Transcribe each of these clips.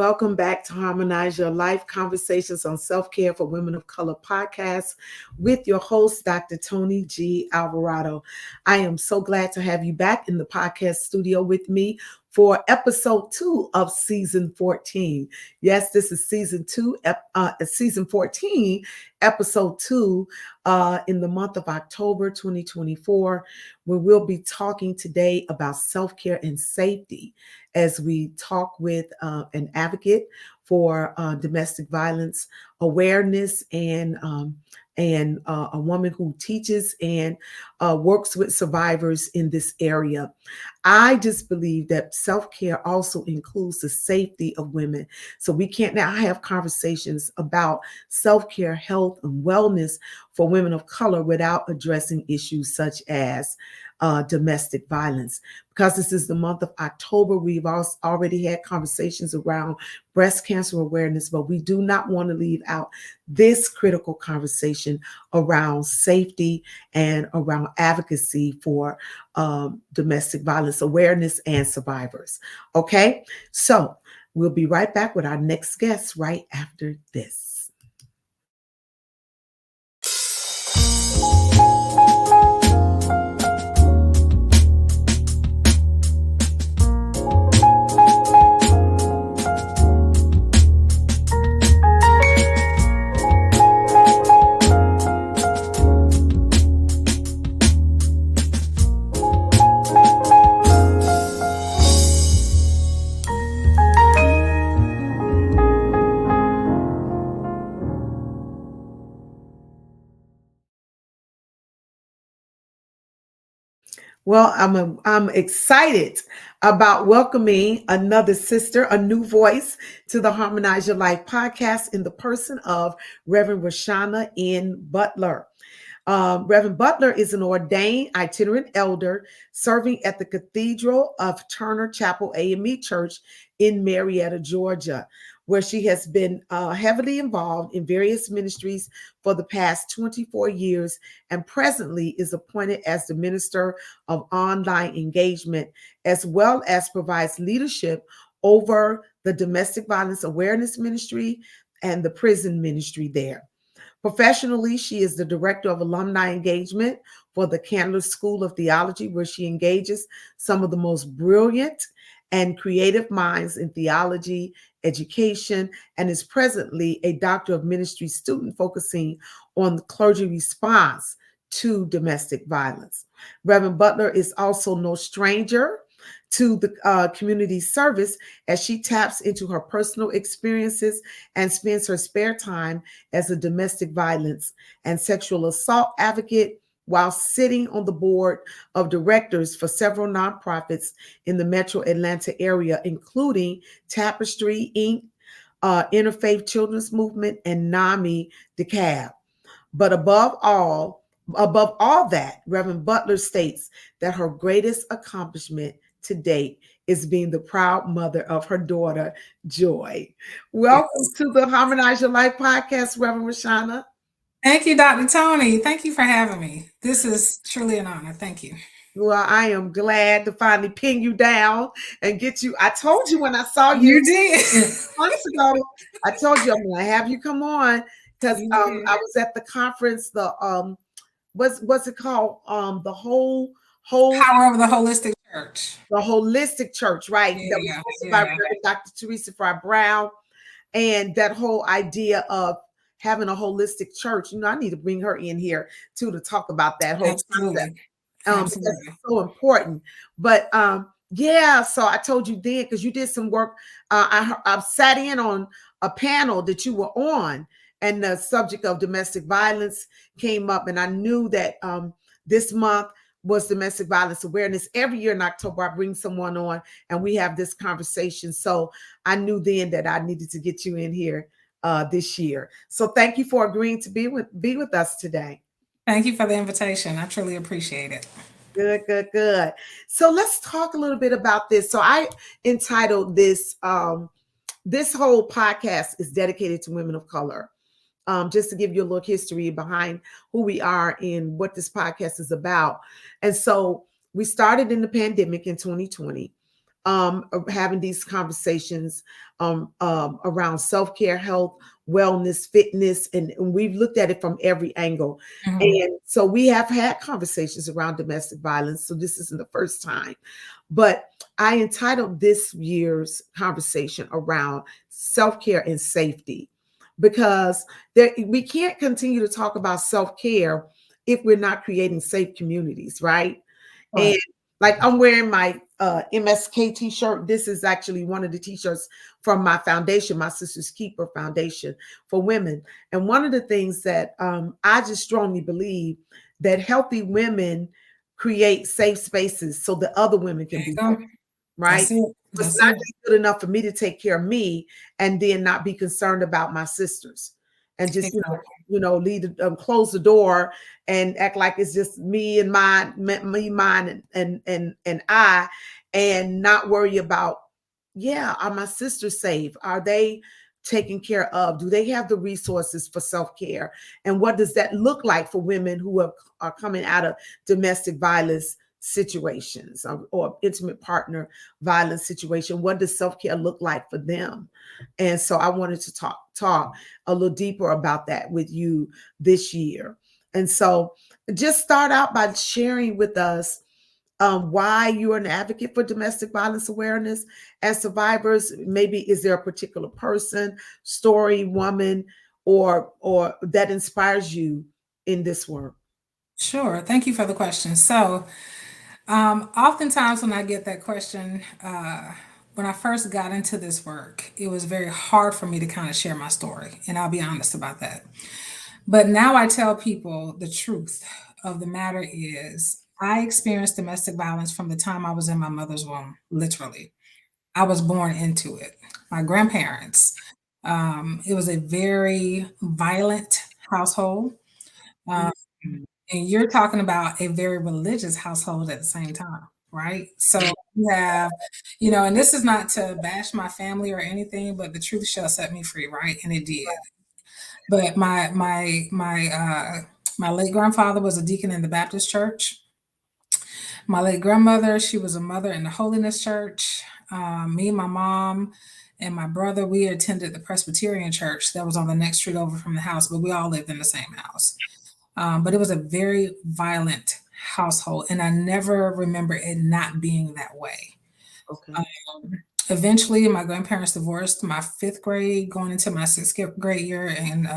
Welcome back to Harmonize Your Life, Conversations on Self-Care for Women of Color podcast with your host, Dr. Tony G. Alvarado. I am so glad to have you back in the podcast studio with me for episode 2 of season 14. Yes, this is season 14, episode 2 in the month of October 2024, where we'll be talking today about self-care and safety as we talk with an advocate for domestic violence awareness and a woman who teaches and works with survivors in this area. I just believe that self-care also includes the safety of women. So we can't now have conversations about self-care, health, and wellness for women of color without addressing issues such as domestic violence. Because this is the month of October, we've already had conversations around breast cancer awareness, but we do not want to leave out this critical conversation around safety and around advocacy for domestic violence awareness and survivors. Okay, so we'll be right back with our next guest right after this. Well, I'm excited about welcoming another sister, a new voice to the Harmonize Your Life podcast in the person of Reverend Raushanah N. Butler. Reverend Butler is an ordained itinerant elder serving at the Cathedral of Turner Chapel AME Church in Marietta, Georgia, where she has been heavily involved in various ministries for the past 24 years and presently is appointed as the Minister of Alumni Engagement, as well as provides leadership over the Domestic Violence Awareness Ministry and the prison ministry there. Professionally, she is the Director of Alumni Engagement for the Candler School of Theology, where she engages some of the most brilliant and creative minds in theology, education, and is presently a Doctor of Ministry student focusing on the clergy response to domestic violence. Reverend Butler is also no stranger to the community service as she taps into her personal experiences and spends her spare time as a domestic violence and sexual assault advocate while sitting on the board of directors for several nonprofits in the metro Atlanta area, including Tapestry Inc., Interfaith Children's Movement, and NAMI DeKalb. But above all that, Reverend Butler states that her greatest accomplishment to date is being the proud mother of her daughter, Joy. Welcome to the Harmonize Your Life podcast, Reverend Raushanah. Thank you, Dr. Tony. Thank you for having me. This is truly an honor. Thank you. Well, I am glad to finally pin you down and get you. I told you when I saw you. You did. Months ago, I told you I'm going to have you come on because I was at the conference, what's it called? The whole Power of the Holistic Church. The Holistic Church, right? Yeah, that was hosted by Dr. Teresa Fry Brown, and that whole idea of having a holistic church. I need to bring her in here too to talk about that whole concept. That's so important. But yeah, so I told you then because you did some work. I sat in on a panel that you were on, and the subject of domestic violence came up, and I knew that this month was domestic violence awareness. Every year in October, I bring someone on and we have this conversation. So I knew then that I needed to get you in here this year. So thank you for agreeing to be with us today. Thank you for the invitation. I truly appreciate it. Good. So let's talk a little bit about this. So I entitled this, this whole podcast is dedicated to women of color. Just to give you a little history behind who we are and what this podcast is about. And so we started in the pandemic in 2020. having these conversations around self-care, health, wellness, fitness, and we've looked at it from every angle. And so we have had conversations around domestic violence. So this isn't the first time, but I entitled this year's conversation around self-care and safety, because we can't continue to talk about self-care if we're not creating safe communities, right? And like I'm wearing my MSK t-shirt. This is actually one of the t-shirts from my foundation, my Sister's Keeper Foundation for Women. And one of the things that I just strongly believe that healthy women create safe spaces so that other women can be healthy, right? That's it. It's That's not it. just good enough for me to take care of me and then not be concerned about my sisters and just Exactly. lead close the door and act like it's just me and mine and I, and not worry about, yeah, are my sisters safe? Are they taken care of? Do they have the resources for self-care? And what does that look like for women who are coming out of domestic violence situations, or intimate partner violence situation? What does self-care look like for them? And so I wanted to talk a little deeper about that with you this year. And so just start out by sharing with us why you are an advocate for domestic violence awareness and survivors. Maybe is there a particular person, story, woman, or that inspires you in this work? Sure. Thank you for the question. So, oftentimes when I get that question, when I first got into this work, it was very hard for me to kind of share my story, and I'll be honest about that. But now I tell people the truth of the matter is I experienced domestic violence from the time I was in my mother's womb, literally. I was born into it. My grandparents, it was a very violent household. Um, Mhm. and you're talking about a very religious household at the same time, right? So you have, and this is not to bash my family or anything, but the truth shall set me free, right? And it did. But my late grandfather was a deacon in the Baptist church. My late grandmother, she was a mother in the Holiness Church. Me, my mom, and my brother, we attended the Presbyterian church that was on the next street over from the house, but we all lived in the same house. But it was a very violent household, and I never remember it not being that way. Okay. Eventually, my grandparents divorced my fifth grade, going into my sixth grade year in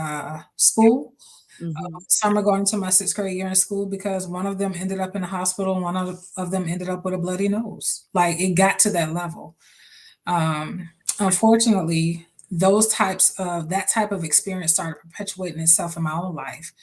school. Mm-hmm. Summer going into my sixth grade year in school because one of them ended up in the hospital, and one of them ended up with a bloody nose. Like it got to that level. Unfortunately, that type of experience started perpetuating itself in my own life.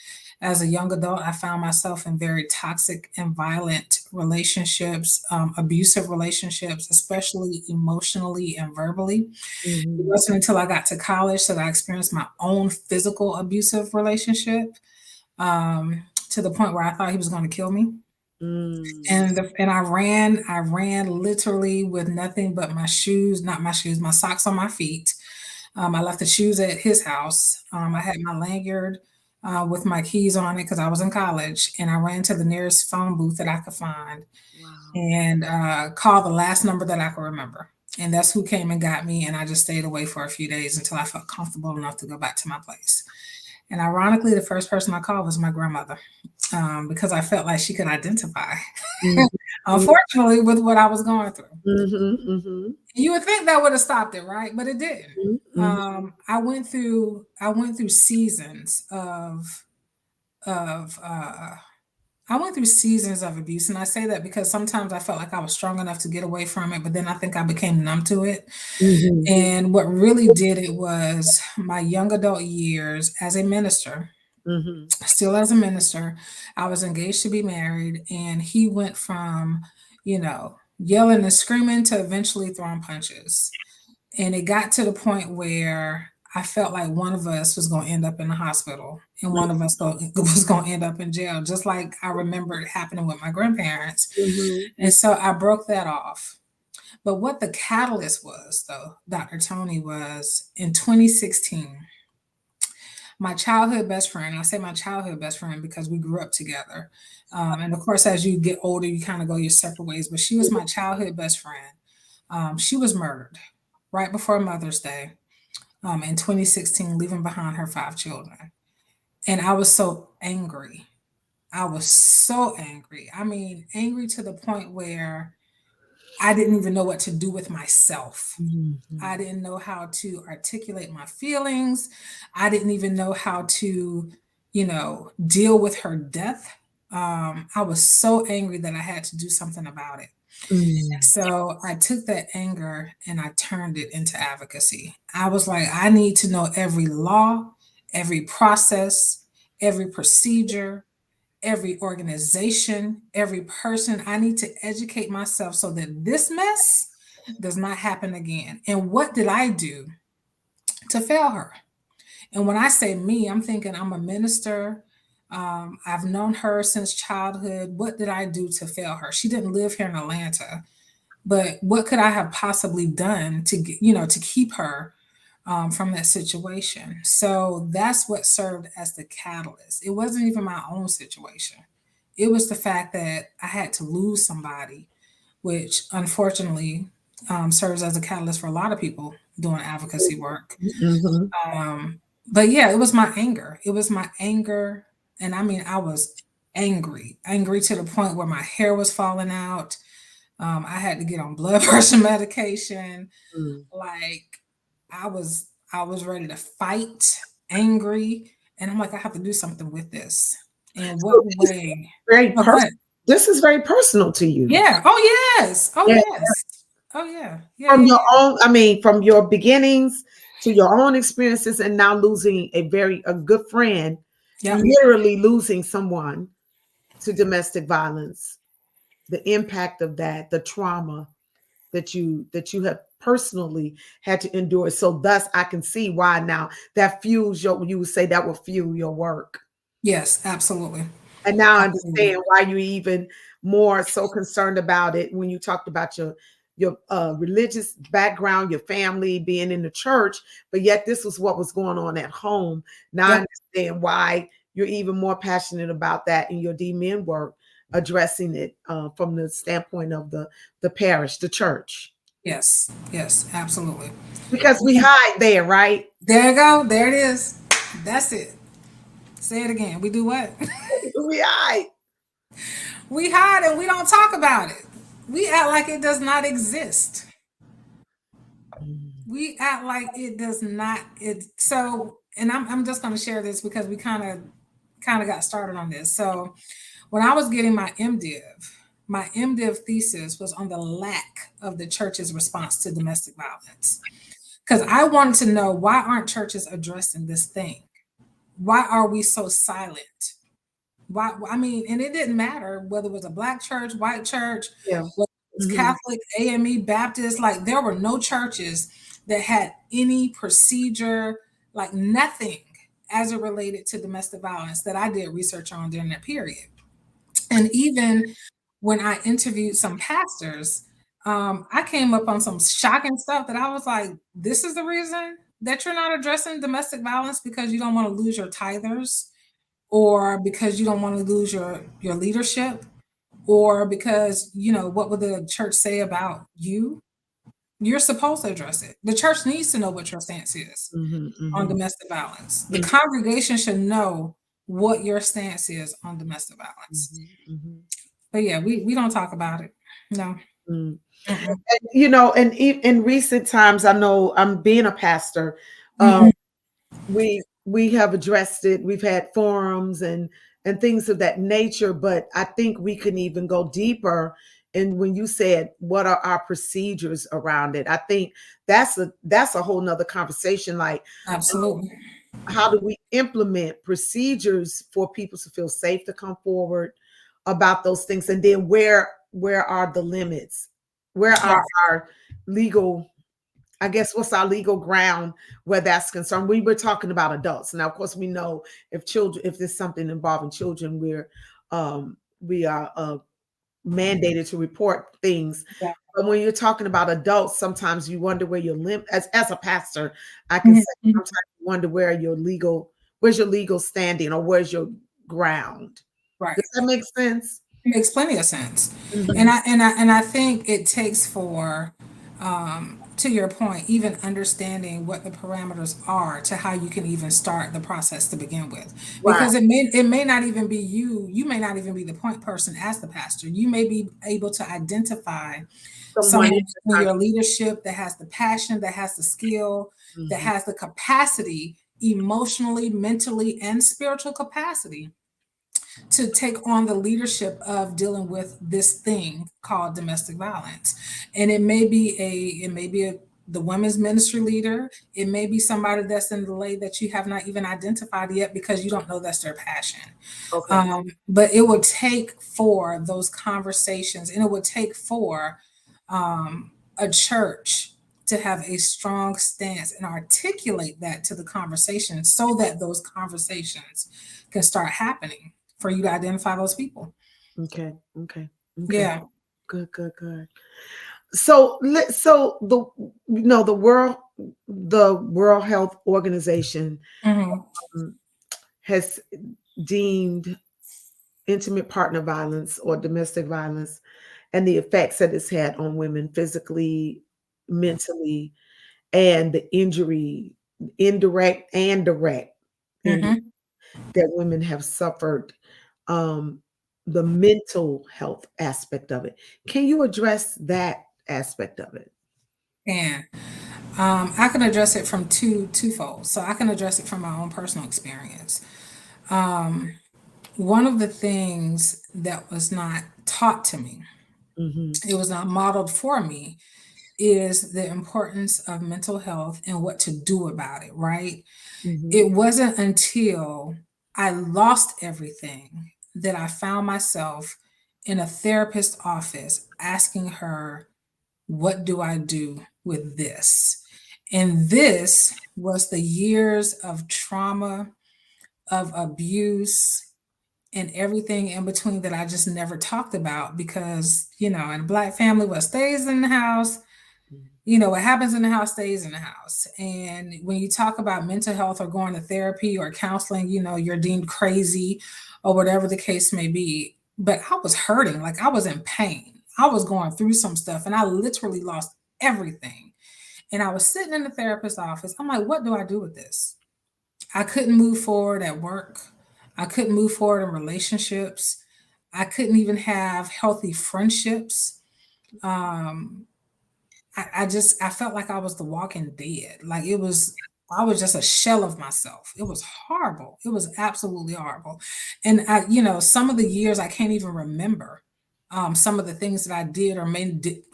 As a young adult, I found myself in very toxic and violent relationships, abusive relationships, especially emotionally and verbally. It Mm-hmm. wasn't until I got to college that I experienced my own physical abusive relationship, to the point where I thought he was going to kill me. Mm. And I ran literally with nothing but my shoes, not my shoes, my socks on my feet. I left the shoes at his house. I had my lanyard with my keys on it because I was in college, and I ran to the nearest phone booth that I could find Wow. and called the last number that I could remember. And that's who came and got me. And I just stayed away for a few days until I felt comfortable enough to go back to my place. And ironically, the first person I called was my grandmother, because I felt like she could identify, Mm-hmm. unfortunately, with what I was going through. Mm-hmm. Mm-hmm. You would think that would have stopped it, right? But it didn't. Mm-hmm. I went through seasons of I went through seasons of abuse, and I say that because sometimes I felt like I was strong enough to get away from it, but then I think I became numb to it. Mm-hmm. And what really did it was my young adult years as a minister. Mm-hmm. Still as a minister, I was engaged to be married, and he went from, yelling and screaming to eventually throwing punches. And it got to the point where I felt like one of us was going to end up in the hospital and one of us was going to end up in jail, just like I remember it happening with my grandparents. Mm-hmm. And so I broke that off. But what the catalyst was, though, Dr. Tony, was in 2016, my childhood best friend. I say my childhood best friend because we grew up together. And of course, as you get older, you kind of go your separate ways. But she was my childhood best friend. She was murdered right before Mother's Day in 2016, leaving behind her 5 children. And I was so angry. I was so angry. I mean, angry to the point where I didn't even know what to do with myself. Mhm. I didn't know how to articulate my feelings. I didn't even know how to, deal with her death. I was so angry that I had to do something about it. Mm. So I took that anger and I turned it into advocacy. I was like, I need to know every law, every process, every procedure, every organization, every person. I need to educate myself so that this mess does not happen again. And what did I do to fail her? And when I say me, I'm thinking I'm a minister. I've known her since childhood. What did I do to fail her? She didn't live here in Atlanta, but what could I have possibly done to to keep her from that situation? So that's what served as the catalyst. It wasn't even my own situation. It was the fact that I had to lose somebody, which unfortunately serves as a catalyst for a lot of people doing advocacy work. Mhm. Um, but yeah, it was my anger. It was my anger. And I mean, I was angry to the point where my hair was falling out. I had to get on blood pressure medication. Mm. Like I was ready to fight, angry, and I'm like, I have to do something with this. And what So this is way? very Oh, go personal. ahead. This is very personal to you. Yeah. Oh yes. Oh Yeah. yes. Oh yeah. Yeah. From Yeah. your Yeah. own, I mean, from your beginnings to your own experiences, and now losing a good friend, Yep. literally losing someone to domestic violence, the impact of that, the trauma that you have personally had to endure. So thus I can see why now that fuels your, you would say that will fuel your work. Yes. Absolutely. And now I Absolutely. understand why you're even more so concerned about it when you talked about your religious background, your family being in the church, but yet this was what was going on at home. Now I Yep. understand why you're even more passionate about that in your DMin work, addressing it from the standpoint of the parish, the church, Yes. Yes. Absolutely. because we hide there, right? There you go. There it is. That's it. Say it again. We do what? We hide. We hide and we don't talk about it. We act like it does not exist. We act like it does not. It so, and I'm just going to share this because we kind of got started on this. So when I was getting my MDiv thesis was on the lack of the church's response to domestic violence. Because I wanted to know, why aren't churches addressing this thing? Why are we so silent? Why? I mean, and it didn't matter whether it was a black church, white church, Yeah. whether it was Mhm. Catholic, AME, Baptist. Like there were no churches that had any procedure, like nothing as it related to domestic violence that I did research on during that period. And even when I interviewed some pastors, I came up on some shocking stuff that I was like, this is the reason that you're not addressing domestic violence, because you don't want to lose your tithers, or because you don't want to lose your leadership, or because what would the church say about you. You're supposed to address it. The church needs to know what your stance is Mhm. on Mhm. domestic violence. The Mhm. congregation should know what your stance is on domestic violence. Mhm. Mhm. But yeah, we don't talk about it. No. Mm. Mm-mm. And in recent times, I know I'm being a pastor. Um, Mhm. we have addressed it. We've had forums and things of that nature, but I think we can even go deeper. And when you said what are our procedures around it, I think that's a whole nother conversation. Like, Absolutely. how do we implement procedures for people to feel safe to come forward about those things, and then where are the limits, where are Yes. our legal, I guess, what's our legal ground where that's concerned. We were talking about adults. Now of course we know if there's something involving children, we are mandated to report things. Yeah. But when you're talking about adults, sometimes you wonder where your limit, as a pastor, I can Mhm. say Mhm. sometimes you wonder where's your legal standing, or where's your ground. Right. Does that make sense? It makes plenty of sense. And Mhm. I think it takes for To your point, even understanding what the parameters are to how you can even start the process to begin with, Right. because it may not even be you. You may not even be the point person as the pastor. You may be able to identify Someone someone in in the your leadership that has the passion, that has the skill, that Mhm. has the capacity, emotionally, mentally, and spiritual capacity to take on the leadership of dealing with this thing called domestic violence. And it may be the women's ministry leader. It may be somebody that's in the lay that you have not even identified yet because you don't know that's their passion. Okay. But it would take for those conversations, and it would take for a church to have a strong stance and articulate that to the conversation so that those conversations can start happening for you to identify those people. Okay. Okay. Okay. Yeah. Good. Good. Good. So the the World Health Organization Hmm. um, has deemed intimate partner violence or domestic violence and the effects that it's had on women physically, mentally, and the injury, indirect and direct, in Hmm. that women have suffered, um, the mental health aspect of it. Can you address that aspect of it? And I can address it from twofold. So I can address it from my own personal experience. One of the things that was not taught to me, Mhm, it was not modeled for me, is the importance of mental health and what to do about it, right? mhm, It wasn't until I lost everything that I found myself in a therapist's office asking her, what do I do with this? And this was the years of trauma, of abuse, and everything in between that I just never talked about because, in a Black family, what stays in the house, mhm. what happens in the house stays in the house. And when you talk about mental health or going to therapy or counseling, you're deemed crazy or whatever the case may be. But I was hurting, like I was in pain. I was going through some stuff and I literally lost everything. And I was sitting in the therapist's office. I'm like, what do I do with this? I couldn't move forward at work. I couldn't move forward in relationships. I couldn't even have healthy friendships. Um, I felt like I was the walking dead. Like I was just a shell of myself. It was horrible. It was absolutely horrible. And some of the years I can't even remember. Some of the things that I did or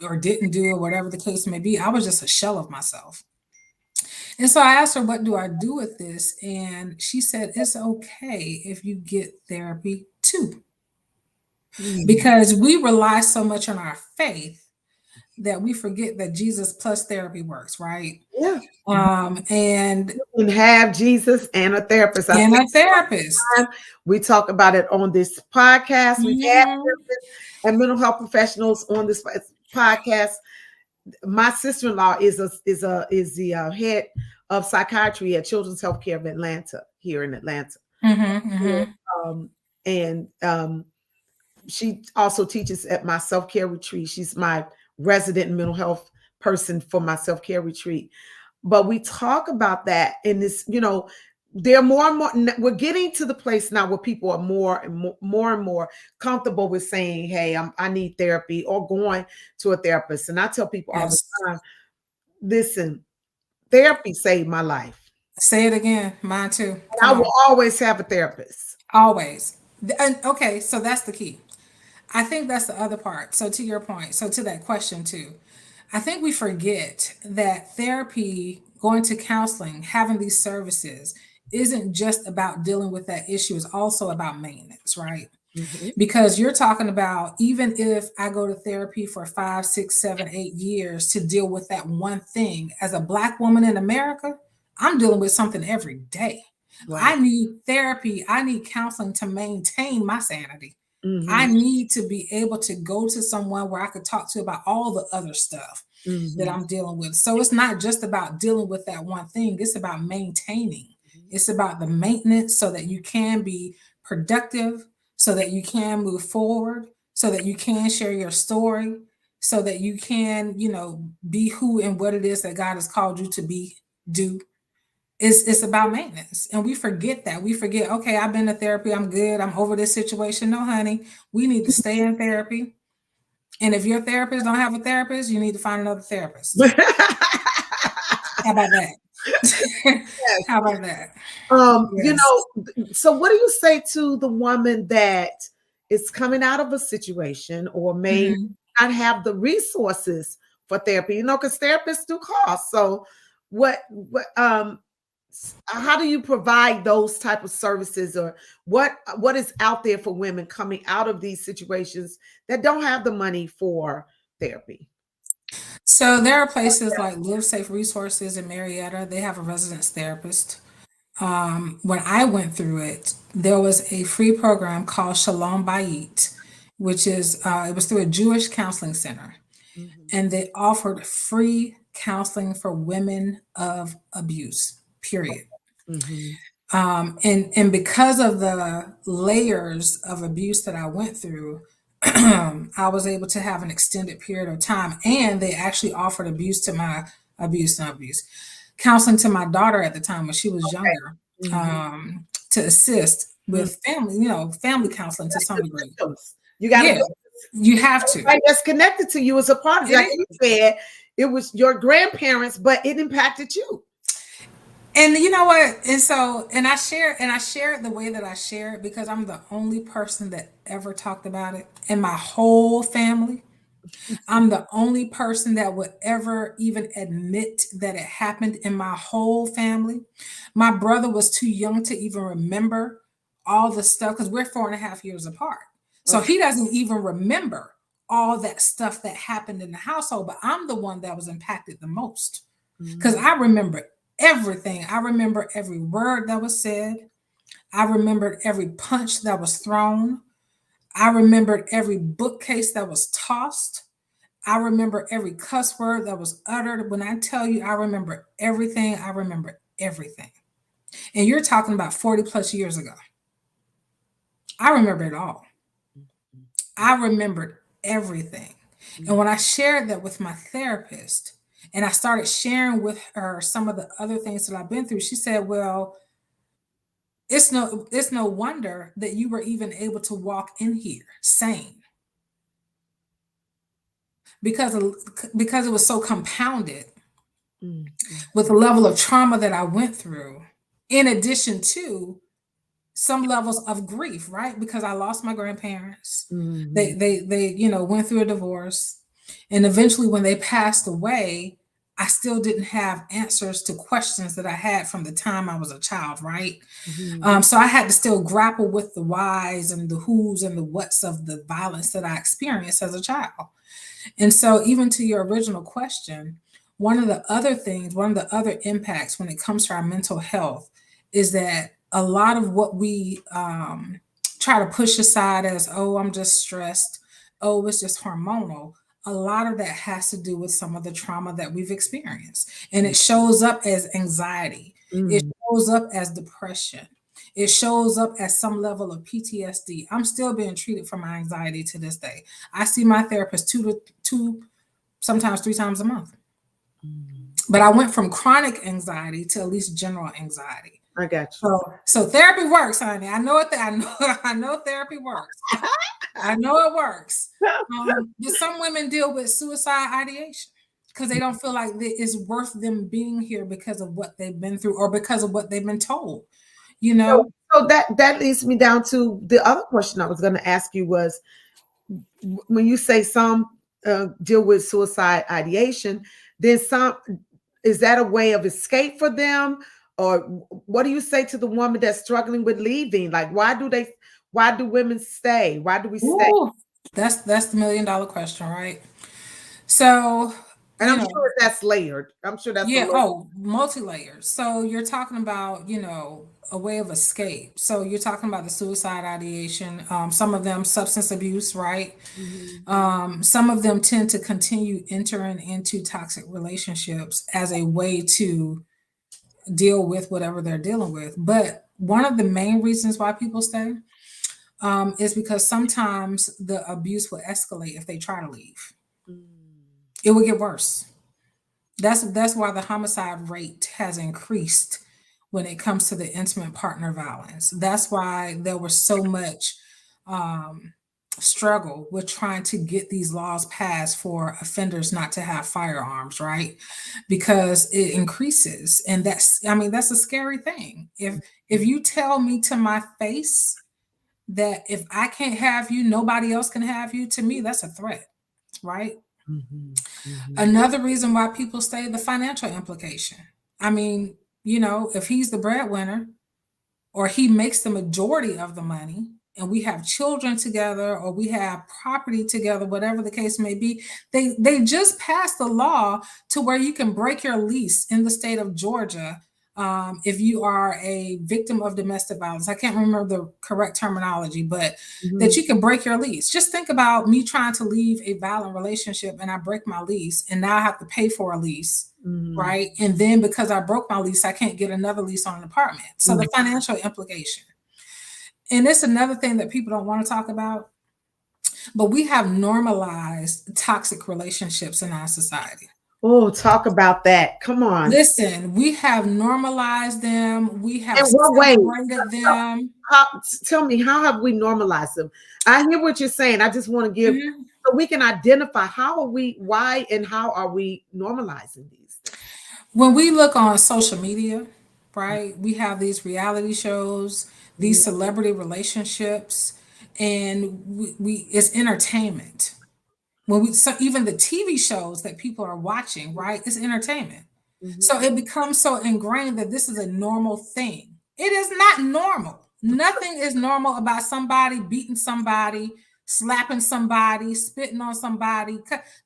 or didn't do or whatever the case may be. I was just a shell of myself. And so I asked her, what do I do with this? And she said, it's okay if you get therapy too. Mm. Because we rely so much on our faith that we forget that Jesus plus therapy works, right? Yeah. And You can have Jesus and a therapist. I say a it all therapist. the time. We talk about it on this podcast. We've had Hmm. therapists and mental health professionals on this podcast. My sister-in-law is the head of psychiatry at Children's Healthcare of Atlanta, here in Atlanta. Hmm. Hmm. Um, and she also teaches at my self-care retreat. She's my resident mental health person for my self-care retreat. But we talk about that in this, there are more and more. We're getting to the place now where people are more comfortable with saying, "Hey, I need therapy," or going to a therapist. And I tell people all the Yes. time, "Listen, therapy saved my life, Say it again. Mine too. and Come I will on. always have a therapist." Always. And okay, so that's the key. I think that's the other part. So to your point, so to that question too, I think we forget that therapy, going to counseling, having these services isn't just about dealing with that issue, it's also about maintenance, right? Mhm. Because you're talking about even if I go to therapy for 5, 6, 7, 8 years to deal with that one thing, as a Black woman in America, I'm dealing with something every day. I Right. need therapy, I need counseling to maintain my sanity. I Mhm. need to be able to go to someone where I could talk to about all the other stuff that Mhm. I'm dealing with. So it's not just about dealing with that one thing, it's about maintaining. It's about the maintenance so that you can be productive, so that you can move forward, so that you can share your story. so that you can, be who and what it is that God has called you to be, do. It's about maintenance. And we forget that. We forget, okay, I've been to therapy, I'm good, I'm over this situation. No, honey, we need to stay in therapy. And if your therapist don't have a therapist, you need to find another therapist. How about that? How about that? Yes. So what do you say to the woman that is coming out of a situation or may Mhm. not have the resources for therapy? Because therapists do cost. So how do you provide those type of services, or what is out there for women coming out of these situations that don't have the money for therapy? So there are places like Live Safe Resources in Marietta. They have a residence therapist. When I went through it, there was a free program called Shalom Bayit, which is it was through a Jewish counseling center, Mhm. and they offered free counseling for women of abuse. Period. Mhm. And because of the layers of abuse that I went through, I was able to have an extended period of time, and they actually offered not abuse, counseling to my daughter at the time when she was younger, Mhm. to assist Mhm. with family, family counseling to some degree. You got to Yeah, build you have to. everybody that's connected to you as a part of it. It Like you is. said, it was your grandparents, but it impacted you. And you know what? And I shared the way that I share it because I'm the only person that ever talked about it in my whole family. I'm the only person that would ever even admit that it happened in my whole family. My brother was too young to even remember all the stuff because we're 4.5 years apart. So Okay. he doesn't even remember all that stuff that happened in the household. But I'm the one that was impacted the most because Mhm. I remember everything. I remember every word that was said. I remembered every punch that was thrown. I remembered every bookcase that was tossed. I remember every cuss word that was uttered. When I tell you I remember everything, I remember everything. And you're talking about 40 plus years ago. I remember it all. I remembered everything. And when I shared that with my therapist and I started sharing with her some of the other things that I've been through, she said, "Well, it's no wonder that you were even able to walk in here sane because it was so compounded Mhm. with the level of trauma that I went through, in addition to some levels of grief, right? Because I lost my grandparents. They Mhm. they they went through a divorce, and eventually when they passed away, I still didn't have answers to questions that I had from the time I was a child, right? Mhm. So I had to still grapple with the whys and the whos and the whats of the violence that I experienced as a child. And so, even to your original question, one of the other impacts when it comes to our mental health is that a lot of what we try to push aside as, oh, I'm just stressed, oh, it's just hormonal. A lot of that has to do with some of the trauma that we've experienced. And it shows up as anxiety, it Mhm. shows up as depression, it shows up as some level of PTSD. I'm still being treated for my anxiety to this day. I see my therapist two, sometimes 3 times a month. Mhm. But I went from chronic anxiety to at least general anxiety. I got you. So therapy works, honey. I know it. I know. I know therapy works. I know it works. But some women deal with suicide ideation because they don't feel like it's worth them being here because of what they've been through or because of what they've been told. You So, know. so that leads me down to the other question I was going to ask you was, when you say some deal with suicide ideation, then some, is that a way of escape for them, or what do you say to the woman that's struggling with leaving? Like, why do women stay? Why do we stay? Ooh, that's the $1 million question, right? So, And you I'm know, sure that's layered. I'm sure that's a yeah, little. oh, multi-layers. So you're talking about, a way of escape. So you're talking about the suicide ideation, some of them substance abuse, right? Mhm. Some of them tend to continue entering into toxic relationships as a way to deal with whatever they're dealing with. But one of the main reasons why people stay is because sometimes the abuse will escalate if they try to leave. It would get worse. That's why the homicide rate has increased when it comes to the intimate partner violence. That's why there was so much um, struggle with trying to get these laws passed for offenders not to have firearms, right? Because it increases, and that's, I mean, that's a scary thing. If you tell me to my face that if I can't have you, nobody else can have you, to me that's a threat, right? Another reason why people stay, the financial implication. I mean, if he's the breadwinner or he makes the majority of the money and we have children together or we have property together, whatever the case may be, they just passed a law to where you can break your lease in the state of Georgia if you are a victim of domestic violence. I can't remember the correct terminology, but that you can break your lease. Just think about me trying to leave a violent relationship and I break my lease and now I have to pay for a lease. Right. And then because I broke my lease, I can't get another lease on an apartment. So the financial implication. And it's another thing that people don't want to talk about, but we have normalized toxic relationships in our society. Oh, talk about that. Come on. Listen, we have normalized them. We have In what way? celebrated them. Tell me, how have we normalized them? I hear what you're saying. I just want to give, so we can identify why and how are we normalizing these things? When we look on social media, right, we have these reality shows, these celebrity relationships, and we it's entertainment. When we, so even the TV shows that people are watching, right, it's entertainment. So it becomes so ingrained that this is a normal thing. It is not normal. Nothing is normal about somebody beating somebody, slapping somebody, spitting on somebody.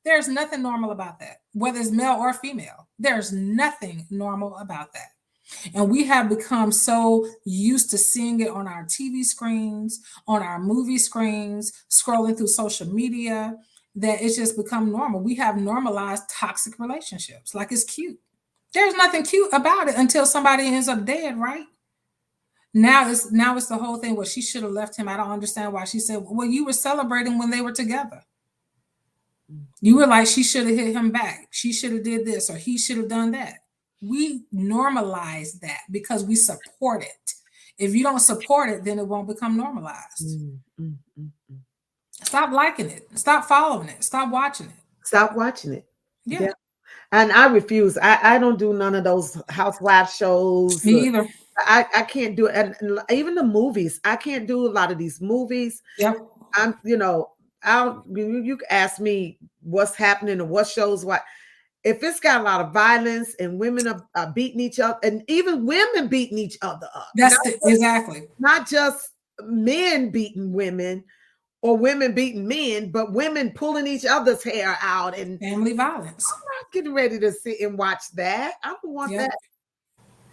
There's nothing normal about that, whether it's male or female. There's nothing normal about that. And we have become so used to seeing it on our TV screens, on our movie screens, scrolling through social media, that it's just become normal. We have normalized toxic relationships. Like, it's cute. There's nothing cute about it until somebody ends up dead, right? Now it's the whole thing where she should have left him. I don't understand why she said, well, you were celebrating when they were together. You were like, she should have hit him back. She should have did this, or he should have done that. We normalize that because we support it. If you don't support it, then it won't become normalized. Stop liking it. Stop following it. Stop watching it. Stop watching it. Yeah. And I refuse. I don't do none of those housewife shows. Me either. I can't do it. And even the movies, I can't do a lot of these movies. Yep. You ask me what's happening and what shows what. If it's got a lot of violence and women are beating each other, and even women beating each other up. Exactly. Not just men beating women or women beating men, but women pulling each other's hair out and family violence. I'm not getting ready to sit and watch that. I don't want that.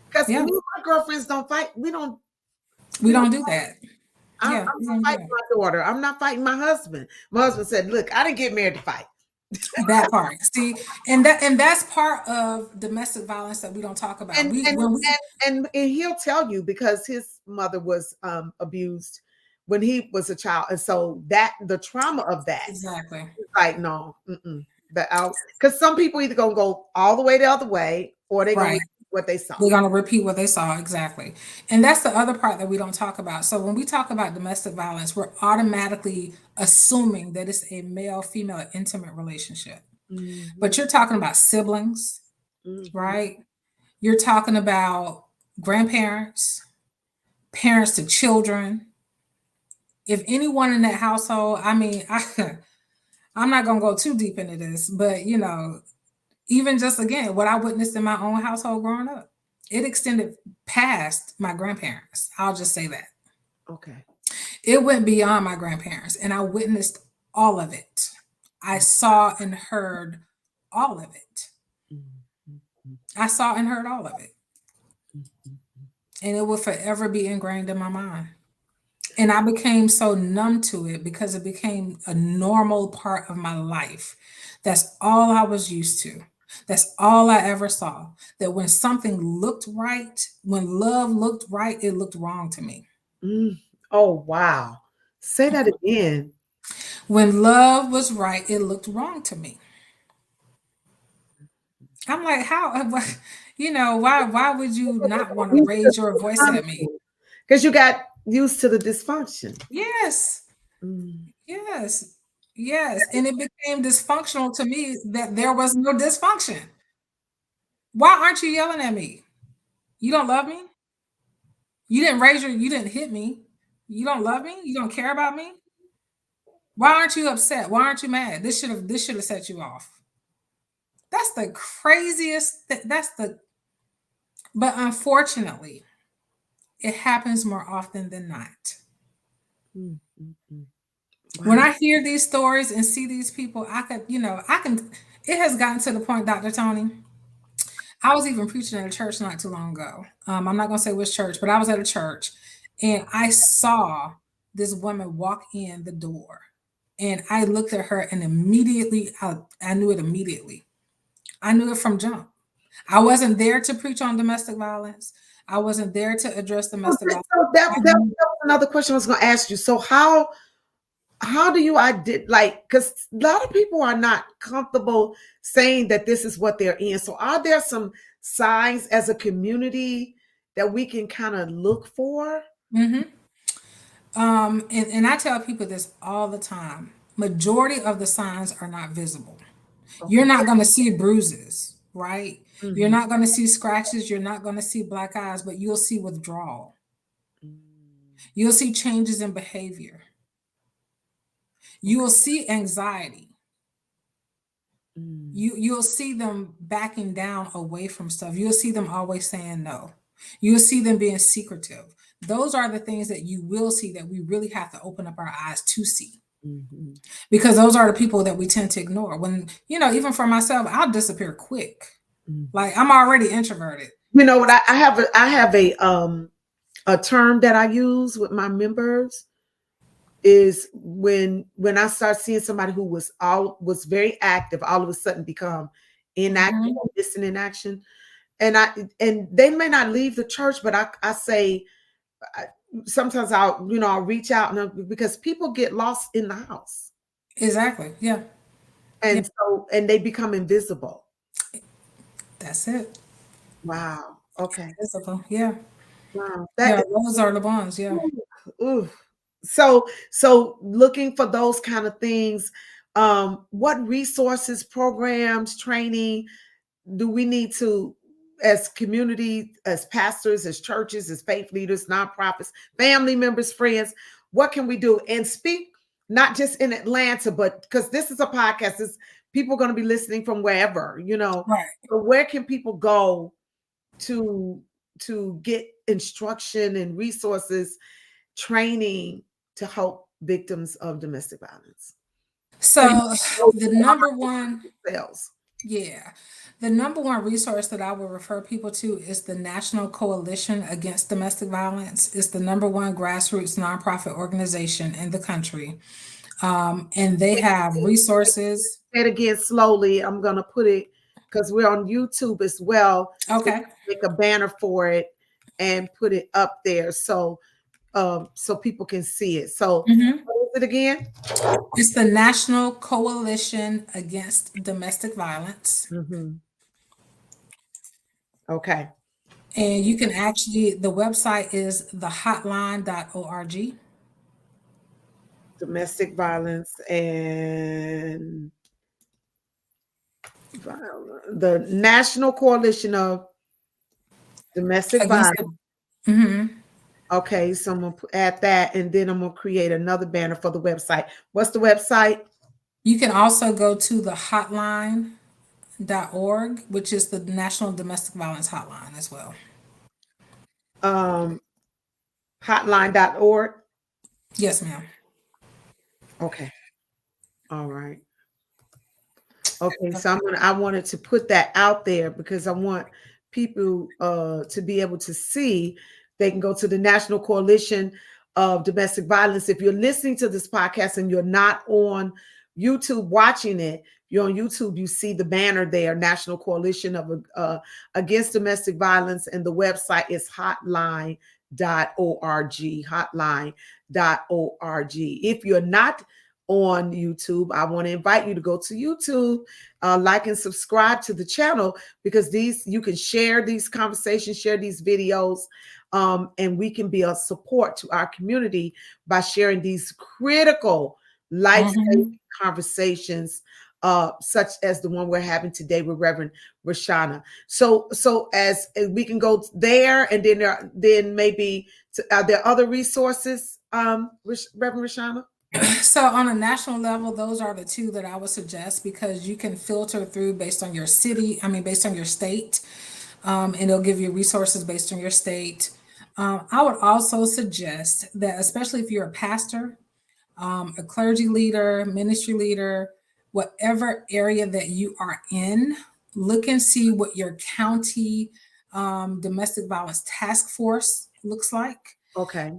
Because me and my girlfriends don't fight. We don't do that. I'm not fighting my daughter. I'm not fighting my husband. My husband said, look, I didn't get married to fight. That part. See, and that's part of domestic violence that we don't talk about. And he'll tell you because his mother was abused when he was a child, and so that the trauma of that, exactly, like no, because some people either gonna go all the way the other way or they're gonna repeat what they saw. They're gonna repeat what they saw, exactly. And that's the other part that we don't talk about. So when we talk about domestic violence, we're automatically assuming that it's a male-female intimate relationship. But you're talking about siblings, right? You're talking about grandparents, parents to children. If anyone in that household, I mean, I'm not going to go too deep into this, but even just again, what I witnessed in my own household growing up, it extended past my grandparents. I'll just say that. Okay. It went beyond my grandparents, and I witnessed all of it. I saw and heard all of it. I saw and heard all of it. And it will forever be ingrained in my mind. And I became so numb to it because it became a normal part of my life. That's all I was used to. That's all I ever saw. That when something looked right, when love looked right, it looked wrong to me. Oh, wow. Say that again. When love was right, it looked wrong to me. I'm like, how, why would you not want to raise your voice at me? Because you got used to the dysfunction. Yes, Mm. yes, yes. And it became dysfunctional to me that there was no dysfunction. Why aren't you yelling at me? You don't love me? You didn't hit me. You don't love me? You don't care about me? Why aren't you upset? Why aren't you mad? This should have set you off. That's the craziest that's the but unfortunately, it happens more often than not. Mm, mm, mm. When Wow. I hear these stories and see these people, I can, it has gotten to the point, Dr. Tony. I was even preaching at a church not too long ago. I'm not going to say which church, but I was at a church and I saw this woman walk in the door. And I looked at her and immediately, I knew it immediately. I knew it from jump. I wasn't there to preach on domestic violence. I wasn't there to address So domestic violence. that was another question I was going to ask you. So how do you I did like because a lot of people are not comfortable saying that this is what they're in. So are there some signs as a community that we can kind of look for? Mm-hmm. And I tell people this all the time. Majority of the signs are not visible. You're Okay. not going to see bruises, right? You're Mhm. not going to see scratches. You're not going to see black eyes, but you'll see withdrawal. Mm. You'll see changes in behavior. You will Okay. see anxiety. Mm. You'll see them backing down away from stuff. You'll see them always saying no. You'll see them being secretive. Those are the things that you will see that we really have to open up our eyes to see, Mhm. because those are the people that we tend to ignore. When, even for myself, I'll disappear quick. Mm. Like I'm already introverted. You know what I have a term that I use with my members is when I start seeing somebody who was very active, all of a sudden become inactive Mhm. or missing in action. And they may not leave the church, but I say I, sometimes I'll reach out because people get lost in the house, Exactly. Yeah. Yeah. and they become invisible. That's it. Wow. Okay. Physical. Yeah. Wow. Yeah. Those are the bonds. Yeah. Ooh, ooh. So looking for those kind of things. What resources, programs, training do we need to, as community, as pastors, as churches, as faith leaders, nonprofits, family members, friends, what can we do? And speak not just in Atlanta, but because this is a podcast, is people going to be listening from wherever. Right. So where can people go to get instruction and resources, training to help victims of domestic violence? So you So know the number one, themselves. yeah, the number one resource that I would refer people to is the National Coalition Against Domestic Violence. It's the number one grassroots nonprofit organization in the country. And they have resources. Say it again slowly. I'm gonna put it because we're on YouTube as well. So Okay. make a banner for it and put it up there so people can see it. So Mhm. what is it again? It's the National Coalition Against Domestic Violence. Mhm. Okay. And you can actually, the website is thehotline.org. Domestic violence and the National Coalition of Domestic Against Violence. the, mhm. Okay, so I'm gonna add that, and then I'm gonna create another banner for the website. What's the website? You can also go to the hotline.org, which is the National Domestic Violence Hotline as well. Um, hotline.org. Yes, ma'am. Okay. All right. Okay. So I wanted to put that out there because I want people to be able to see. They can go to the National Coalition of Domestic Violence. If you're listening to this podcast and you're not on YouTube watching it, you're on YouTube, you see the banner there, National Coalition of Against Domestic Violence, and the website is hotline.org. Hotline.org. If you're not on YouTube, I want to invite you to go to YouTube, like and subscribe to the channel, because you can share these conversations, share these videos, and we can be a support to our community by sharing these critical life-saving conversations, such as the one we're having today with Reverend Raushanah. So as we can go there, and then maybe are there other resources, Reverend Raushanah? So on a national level, those are the two that I would suggest, because you can filter through based on your based on your state, and it'll give you resources based on your state. I would also suggest that, especially if you're a pastor, a clergy leader, ministry leader, whatever area that you are in, look and see what your county domestic violence task force looks like. Okay.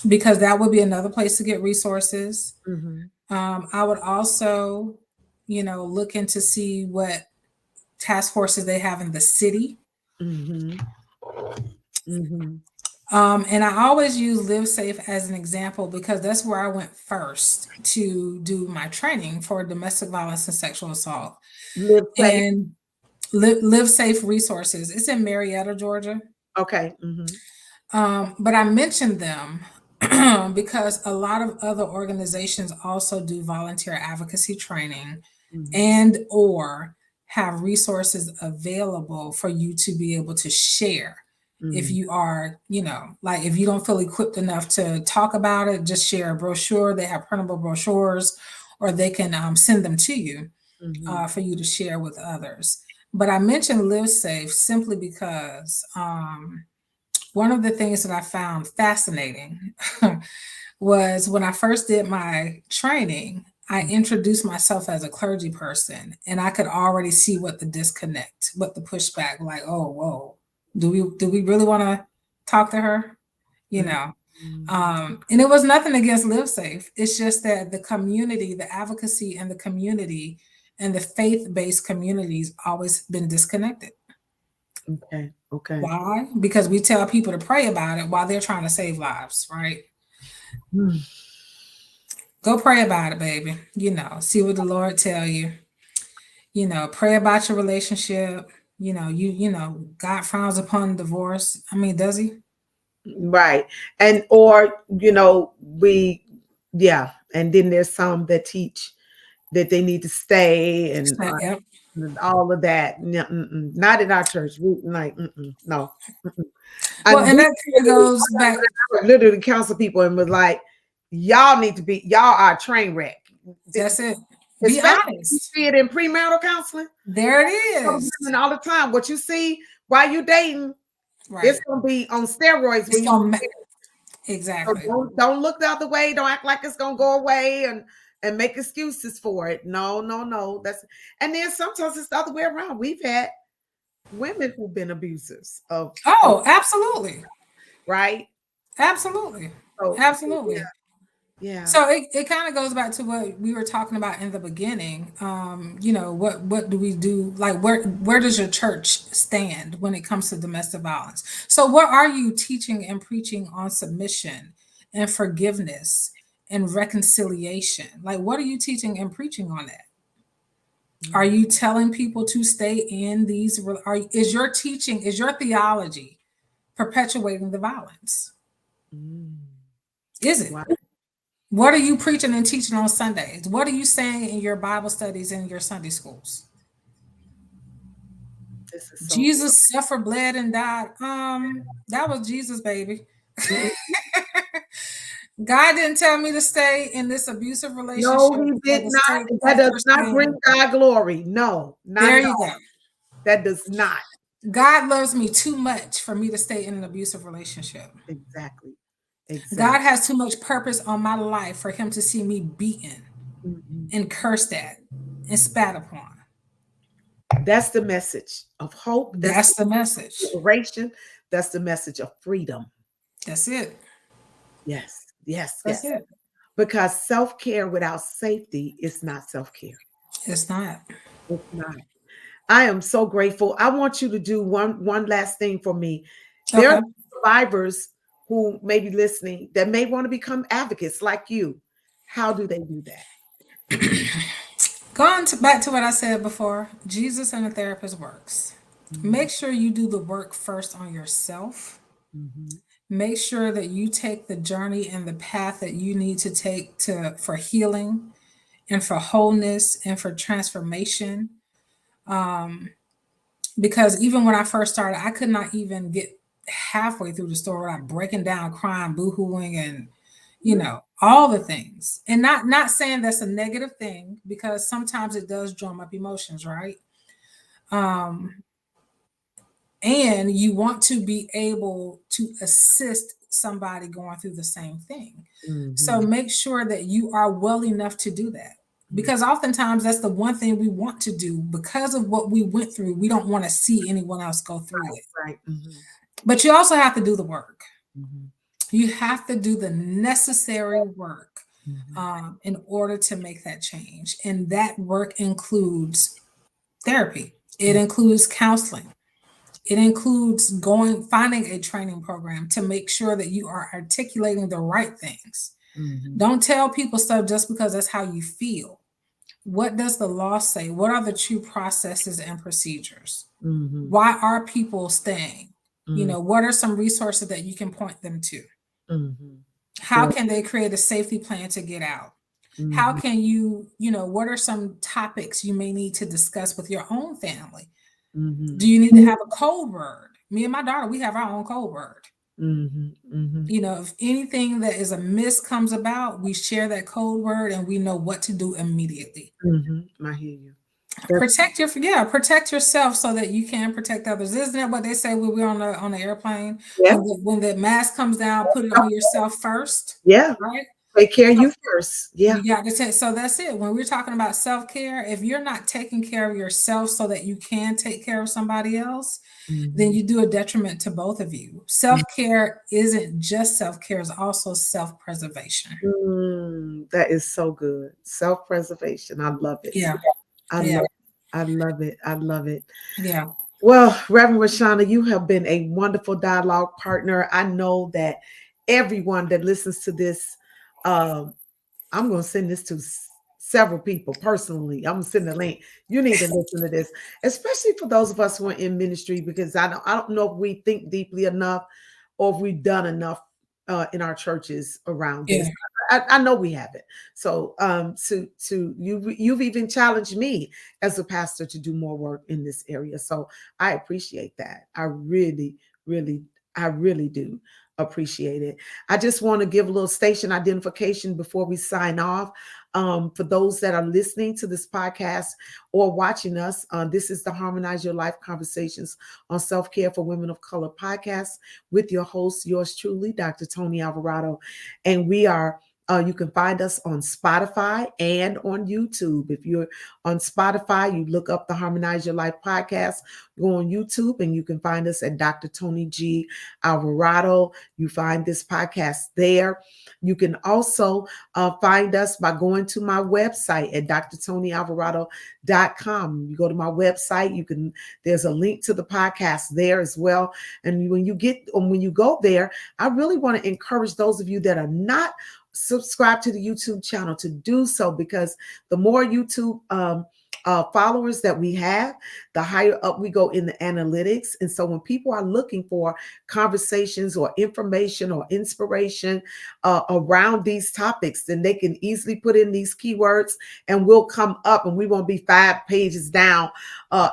Because that would be another place to get resources. Mm-hmm. I would also, look into see what task forces they have in the city. Mm-hmm. Mm-hmm. And I always use Live Safe as an example, because that's where I went first to do my training for domestic violence and sexual assault. Live Safe. And Live Safe Resources. It's in Marietta, Georgia. Okay. Mm-hmm. But I mentioned them because a lot of other organizations also do volunteer advocacy training, and or have resources available for you to be able to share. If you are, like if you don't feel equipped enough to talk about it, just share a brochure. They have printable brochures, or they can send them to you for you to share with others. But I mentioned Live Safe simply because one of the things that I found fascinating was when I first did my training, I introduced myself as a clergy person, and I could already see what the disconnect, what the pushback, like, oh, whoa, do we really want to talk to her? And it was nothing against Live Safe. It's just that the community, the advocacy and the community and the faith-based communities always been disconnected. Okay. Why? Because we tell people to pray about it while they're trying to save lives, right? Go pray about it, baby. See what the Lord tell you. Pray about your relationship. God frowns upon divorce. I mean, does he? Right. And or and then there's some that teach that they need to stay, and Yep. all of that. Not in our church. We like no. Well, and that kind of goes back. I literally counsel people and was like, y'all are a train wreck. That's it. Be Especially honest. you see it in premarital counseling. There it is. All the time. What you see while you dating, right. It's gonna be on steroids. Exactly. So don't look the other way. Don't act like it's gonna go away and make excuses for it. No. And then sometimes it's the other way around. We've had women who've been abusers of. Absolutely. Right. Absolutely. So, absolutely. Yeah. So it kind of goes back to what we were talking about in the beginning. What do we do? Like, where does your church stand when it comes to domestic violence? So what are you teaching and preaching on submission and forgiveness and reconciliation? Like, what are you teaching and preaching on that? Are you telling people to stay in these? Is your theology perpetuating the violence? Is it? Wow. What are you preaching and teaching on Sundays? What are you saying in your Bible studies and your Sunday schools? Jesus suffered, bled, and died. That was Jesus, baby. God didn't tell me to stay in this abusive relationship. No, he did not. That does not bring God glory. No, there you go. That does not. God loves me too much for me to stay in an abusive relationship. Exactly. God has too much purpose on my life for him to see me beaten and cursed at and spat upon. That's the message of hope. That's the message. Liberation. That's the message of freedom. That's it. Yes. That's it. Because self-care without safety is not self-care. It's not. It's not. I am so grateful. I want you to do one last thing for me. There are survivors who may be listening that may want to become advocates like you. How do they do that? Back to what I said before, Jesus and the therapist works. Mm-hmm. Make sure you do the work first on yourself. Mm-hmm. Make sure that you take the journey and the path that you need to take to for healing and for wholeness and for transformation. Um, because even when I first started, I could not even get halfway through the story without breaking down, crying, boohooing, and all the things. And not saying that's a negative thing, because sometimes it does drum up emotions, right? Um, and you want to be able to assist somebody going through the same thing. So Mm-hmm. make sure that you are well enough to do that. Because oftentimes that's the one thing we want to do because of what we went through. We don't want to see anyone else go through it. Right. Mm-hmm. But you also have to do the work. Mm-hmm. You have to do the necessary work Mm-hmm. in order to make that change. And that work includes therapy, it includes counseling, it includes finding a training program to make sure that you are articulating the right things. Mm-hmm. Don't tell people stuff just because that's how you feel. What does the law say? What are the true processes and procedures? Mm-hmm. Why are people staying? Mm-hmm. What are some resources that you can point them to? Mm-hmm. How can they create a safety plan to get out? How Mm-hmm. can what are some topics you may need to discuss with your own family? Mm-hmm. Do you need to have a code word? Me and my daughter, we have our own code word. Mm-hmm. Mm-hmm. If anything that is amiss comes about, we share that code word and we know what to do immediately. Mm-hmm. I hear you. That's, Protect yourself so that you can protect others. Isn't that what they say when we're on the airplane? yeah. When the mask comes down, put it on yourself first, Yeah. right? Take care of you first. Yeah. You got to take. So that's it. When we're talking about self-care, if you're not taking care of yourself so that you can take care of somebody else, then Mm-hmm. you do a detriment to both of you. Self-care isn't just self-care, it's also self-preservation. That is so good. Self-preservation. I love it. Yeah. I Yeah. love it. I love it. I love it. Yeah. Well, Reverend Raushanah, you have been a wonderful dialogue partner. I know that everyone that listens to this, um, I'm going to send this to several people personally. I'm going to send the link. You need to listen to this, especially for those of us who are in ministry, because I don't know if we think deeply enough or if we've done enough in our churches around Yeah. this. I know we haven't. So you've even challenged me as a pastor to do more work in this area. So I appreciate that. I really, really, I really do appreciate it. I just want to give a little station identification before we sign off. For those that are listening to this podcast or watching us, this is the Harmonize Your Life Conversations on Self-Care for Women of Color podcast with your host, yours truly, Dr. Tony Alvarado. And we are you can find us on Spotify and on YouTube. If you're on Spotify, you look up the Harmonize Your Life podcast, go on YouTube, and you can find us at Dr. Tony G. Alvarado. You find this podcast there. You can also find us by going to my website at drtonyalvarado.com. You go to my website, there's a link to the podcast there as well. And when you go there, I really want to encourage those of you that are not subscribe to the YouTube channel to do so, because the more YouTube followers that we have, the higher up we go in the analytics. And so when people are looking for conversations or information or inspiration around these topics, then they can easily put in these keywords and we'll come up, and we won't be 5 pages down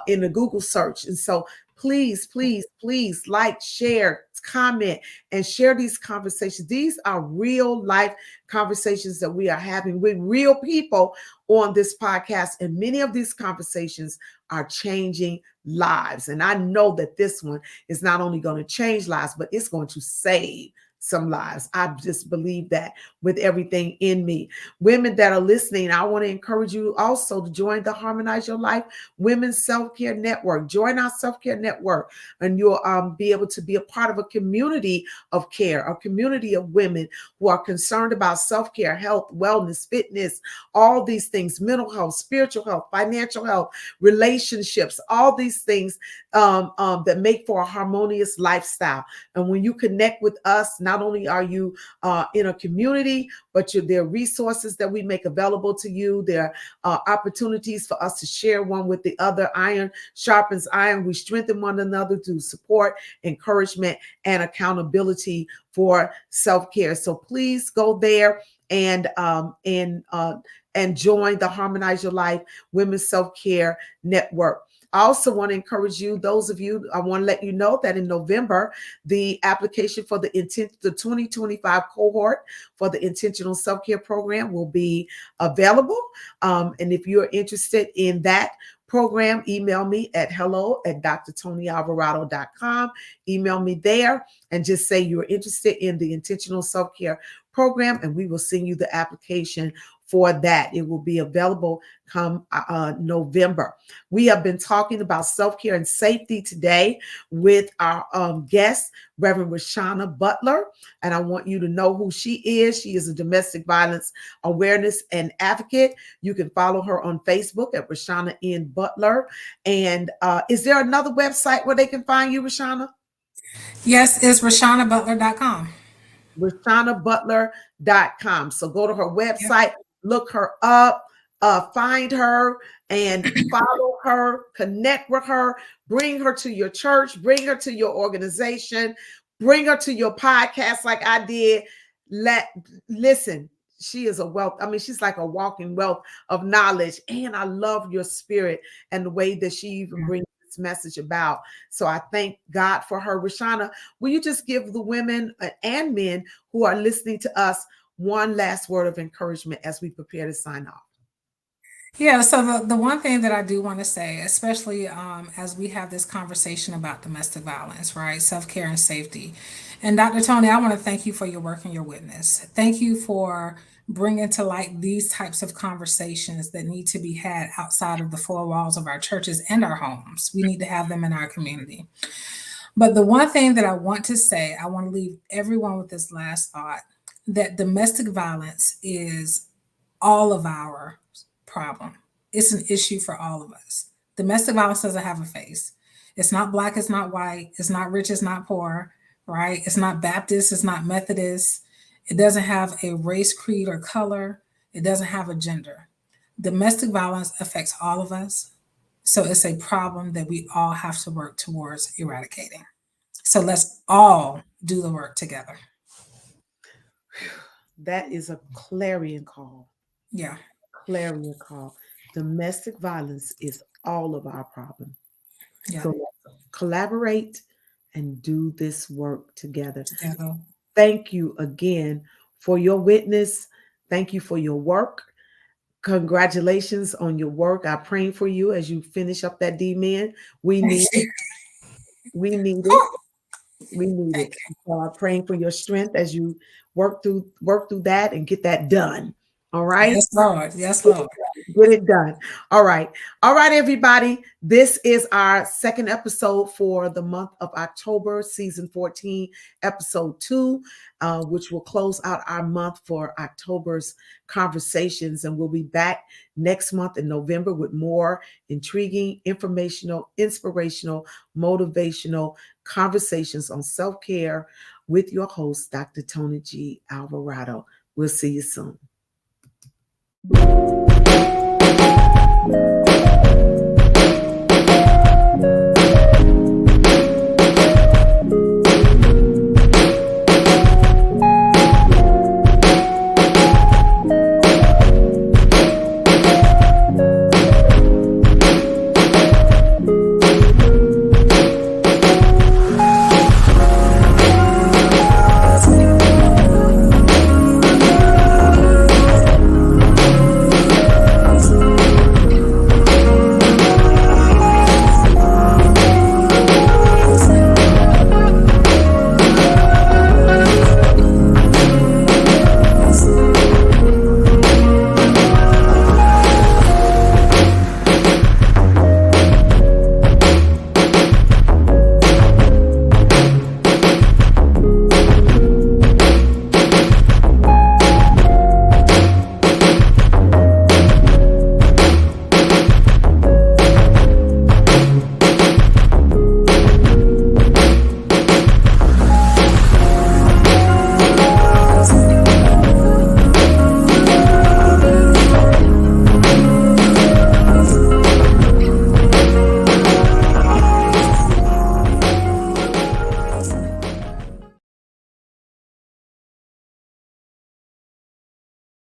in the Google search. And so please, please, please like, share, comment, and share these conversations. These are real life conversations that we are having with real people on this podcast. And many of these conversations are changing lives. And I know that this one is not only going to change lives, but it's going to save some lives. I just believe that with everything in me. Women that are listening, I want to encourage you also to join the Harmonize Your Life Women's Self-Care Network. Join our self-care network, and you'll be able to be a part of a community of care, a community of women who are concerned about self-care, health, wellness, fitness, all these things, mental health, spiritual health, financial health, relationships, all these things that make for a harmonious lifestyle. And when you connect with us, not only are you in a community, but there are resources that we make available to you. There are opportunities for us to share one with the other. Iron sharpens iron. We strengthen one another through support, encouragement, and accountability for self-care. So please go there and join the Harmonize Your Life Women's Self-Care Network. I also want to encourage you, those of you, I want to let you know that in November, the application for the 2025 cohort for the Intentional Self-Care Program will be available. And if you're interested in that program, email me at hello@drtonyalvarado.com. Email me there and just say you're interested in the Intentional Self-Care Program, and we will send you the application for that. It will be available come November. We have been talking about self-care and safety today with our guest, Reverend Raushanah Butler. And I want you to know who she is. She is a domestic violence awareness and advocate. You can follow her on Facebook at Raushanah N. Butler. And is there another website where they can find you, Raushanah? Yes, it's RaushanahButler.com. RaushanahButler.com. So go to her website, look her up, find her and follow her, connect with her, bring her to your church, bring her to your organization, bring her to your podcast like I did. Listen, she is a wealth. I mean, she's like a walking wealth of knowledge. And I love your spirit and the way that she even brings this message about. So I thank God for her. Raushanah, will you just give the women and men who are listening to us one last word of encouragement as we prepare to sign off? Yeah, so the one thing that I do want to say, especially as we have this conversation about domestic violence, right? Self-care and safety. And Dr. Tony, I want to thank you for your work and your witness. Thank you for bringing to light these types of conversations that need to be had outside of the four walls of our churches and our homes. We need to have them in our community. But the one thing that I want to say, I want to leave everyone with this last thought, that domestic violence is all of our problem. It's an issue for all of us. Domestic violence doesn't have a face. It's not black, it's not white, it's not rich, it's not poor, right? It's not Baptist, it's not Methodist. It doesn't have a race, creed, or color. It doesn't have a gender. Domestic violence affects all of us. So it's a problem that we all have to work towards eradicating. So let's all do the work together. That is a clarion call. Yeah. Clarion call. Domestic violence is all of our problem. Yeah. So let's collaborate and do this work together. Together. Thank you again for your witness. Thank you for your work. Congratulations on your work. I'm praying for you as you finish up that D-men. We need it. We need it. We need it. So I'm praying for your strength as you work through that and get that done. All right. Yes, Lord. Yes, Lord. Get it done. All right. All right, everybody. This is our second episode for the month of October, season 14, episode 2, which will close out our month for October's conversations. And we'll be back next month in November with more intriguing, informational, inspirational, motivational conversations on self-care with your host, Dr. Tony G. Alvarado. We'll see you soon.